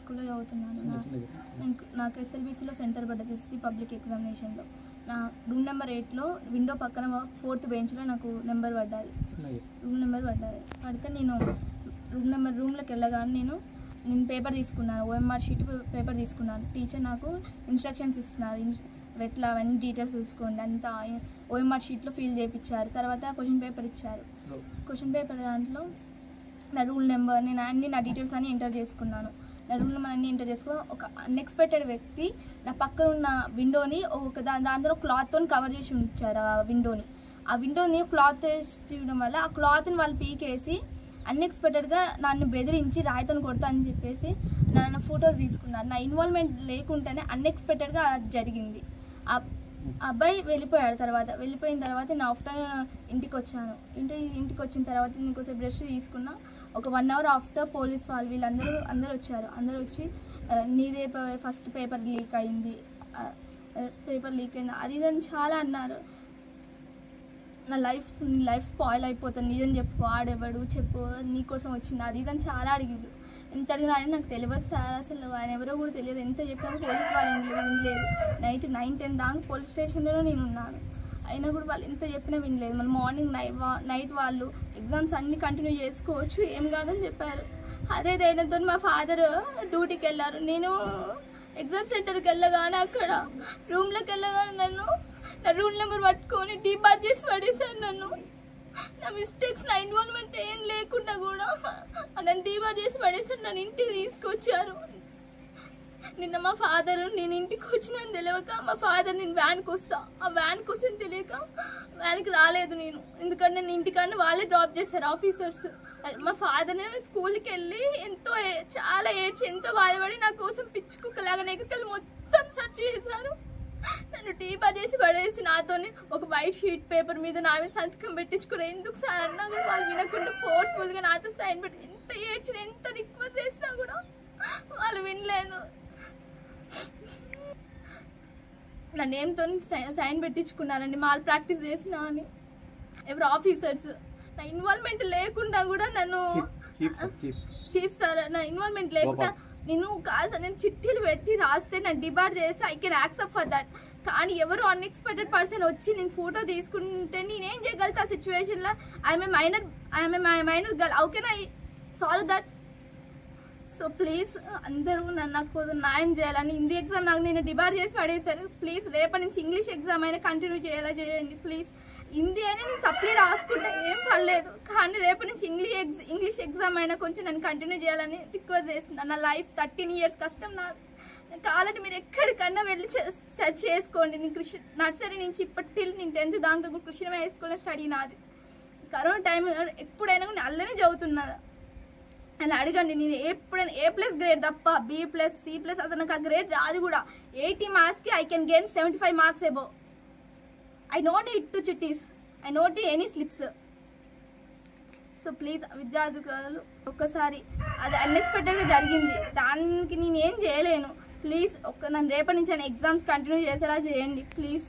స్కూల్లో చదువుతున్నాను. నాకు ఎస్ఎల్బీసీలో సెంటర్ పడ్డది ఎస్సీ పబ్లిక్ ఎగ్జామినేషన్లో. నా రూమ్ నెంబర్ 8లో విండో పక్కన 4th బెంచ్లో నాకు నెంబర్ పడ్డది, రూమ్ నెంబర్ పడ్డది. పడితే నేను రూమ్లోకి వెళ్ళగానే నేను పేపర్ తీసుకున్నాను, OMR షీట్ పేపర్ తీసుకున్నాను. టీచర్ నాకు ఇన్స్ట్రక్షన్స్ ఇస్తున్నారు, ఎట్లా అవన్నీ డీటెయిల్స్ చూసుకోండి అంతా OMR షీట్లో ఫిల్ చేయించారు. తర్వాత క్వశ్చన్ పేపర్ ఇచ్చారు. క్వశ్చన్ పేపర్ దాంట్లో నా రూల్ నెంబర్ నేను అన్ని నా డీటెయిల్స్ అన్నీ ఎంటర్ చేసుకున్నాను. నా రూల్ నెంబర్ అన్నీ ఎంటర్ చేసుకుని ఒక అన్ఎక్స్పెక్టెడ్ వ్యక్తి నా పక్కన ఉన్న విండోని దాంతో క్లాత్తో కవర్ చేసి ఉంచారు. ఆ విండోని క్లాత్ వేసి తీయడం వల్ల ఆ క్లాత్ని వాళ్ళు పీకేసి అన్ఎక్స్పెక్టెడ్గా నన్ను బెదిరించి రాయితో కొడతా అని చెప్పేసి నన్ను ఫొటోస్ తీసుకున్నారు. నా ఇన్వాల్వ్మెంట్ లేకుండానే అన్ఎక్స్పెక్టెడ్గా జరిగింది. ఆ అబ్బాయి వెళ్ళిపోయిన తర్వాత నేను ఆఫ్టర్నూన్ ఇంటికి వచ్చాను. ఇంటికి వచ్చిన తర్వాత నేను కొంచెం రెస్ట్ తీసుకున్నా. ఒక 1 hour ఆఫ్టర్ పోలీస్ వాళ్ళు వీళ్ళందరూ వచ్చారు. అందరూ వచ్చి నీదే ఫస్ట్ పేపర్ లీక్ అయింది అది ఇదని చాలా అన్నారు. నా లైఫ్ స్పాయిల్ అయిపోతుంది, నిజం చెప్పు, ఆడెవడు చెప్పు, నీకోసం వచ్చింది అది ఇదని చాలా అడిగారు. ఎంత అడిగినా అని నాకు తెలియదు సార్, అసలు ఆయన ఎవరో కూడా తెలియదు. ఎంత చెప్పినా పోలీస్ వాళ్ళు వినలేదు. నైట్ 9-10 దాకా పోలీస్ స్టేషన్లో నేను ఉన్నాను, అయినా కూడా వాళ్ళు ఎంత చెప్పినా వినలేదు. మళ్ళీ మార్నింగ్ నైట్ వాళ్ళు ఎగ్జామ్స్ అన్నీ కంటిన్యూ చేసుకోవచ్చు, ఏం కాదని చెప్పారు. అదే ధైర్యంతో మా ఫాదర్ డ్యూటీకి వెళ్ళారు. నేను ఎగ్జామ్ సెంటర్కి వెళ్ళగానే అక్కడ రూమ్లోకి వెళ్ళగానే నన్ను నా రూల్ నెంబర్ పట్టుకొని డీబార్ చేసి పడేశారు. నా మిస్టేక్స్ నా ఇన్వాల్వ్మెంట్ ఏం లేకుండా కూడా నన్ను డీబార్ చేసి పడేశారు. నన్ను ఇంటికి తీసుకొచ్చారు. నిన్న మా ఫాదర్ నేను ఇంటికి వచ్చినాను తెలియక మా ఫాదర్ నేను వ్యాన్కి వస్తా, ఆ వ్యాన్కి వచ్చని తెలియక వ్యాన్కి రాలేదు నేను, ఎందుకంటే నేను ఇంటికన్నా వాళ్ళే డ్రాప్ చేశారు ఆఫీసర్స్. మా ఫాదర్ స్కూల్కి వెళ్ళి చాలా ఏడ్చి ఎంతో బాధపడి నా కోసం పిచ్చి కుక్కలాగా నెగతలు మొత్తం సెర్చ్ చేశారు. నన్ను డీబార్ చేసి పడేసి నాతోని ఒక వైట్ షీట్ పేపర్ మీద నా మీద సంతకం పెట్టించుకుని ఎందుకు సార్ అన్నా కూడా వాళ్ళు వినకుండా ఫోర్స్ఫుల్గా నాతో సైన్ పెట్టి ఎంత ఏడ్చిన ఎంత రిక్వెస్ట్ చేసినా కూడా వాళ్ళు వినలేదు. నా నేమ్తో సైన్ పెట్టించుకున్నారండి, మాల్ ప్రాక్టీస్ చేసినా అని ఎవరు ఆఫీసర్స్. నా ఇన్వాల్వ్మెంట్ లేకుండా కూడా నన్ను చీఫ్ సార్ నా ఇన్వాల్వ్మెంట్ లేకుండా నేను చిట్టీలు పెట్టి రాస్తే నన్ను డిబార్ చేసి I can accept for that. కానీ ఎవరు అన్ఎక్స్పెక్టెడ్ పర్సన్ వచ్చి నేను ఫోటో తీసుకుంటే నేనేం చేయగలుగుతా ఆ సిచ్యువేషన్లో? I'm a minor girl, how can I solve that? So please అందరూ నాకు న్యాయం చేయాలని. హిందీ ఎగ్జామ్ నాకు నేను డిబార్ చేసి పడేశారు. ప్లీజ్ రేపటి నుంచి ఇంగ్లీష్ ఎగ్జామ్ అయినా కంటిన్యూ చేయండి ప్లీజ్. హిందీ అయినా నేను సప్లీ రాసుకుంటే ఏం పర్లేదు, కానీ రేపటి నుంచి ఇంగ్లీష్ ఎగ్జామ్ అయినా కొంచెం నేను కంటిన్యూ చేయాలని రిక్వెస్ట్ చేస్తున్నాను. నా లైఫ్ 13 years కష్టం నాది. కావాలంటే మీరు ఎక్కడికన్నా వెళ్ళి సెర్చ్ చేసుకోండి. నేను నర్సరీ నుంచి ఇప్పటి నేను 10th దాకా కృష్ణ హై స్కూల్లో స్టడీ నాది. కరోనా టైం ఎప్పుడైనా నేను అల్లనే చదువుతున్నా అని అడగండి. నేను ఎప్పుడైనా A+ గ్రేడ్ తప్ప B+, C+ అసలు నాకు ఆ గ్రేడ్ రాదు కూడా. 80 మార్క్స్కి I can gain 75 marks above. I don't need to chitties, I don't need any slips. So please విద్యార్థులు ఒక్కసారి అది అన్ఎక్స్పెక్టెడ్గా జరిగింది, దానికి నేను ఏం చేయలేను. ప్లీజ్ నన్ను రేపటి నుంచి ఎగ్జామ్స్ కంటిన్యూ చేసేలా చేయండి ప్లీజ్.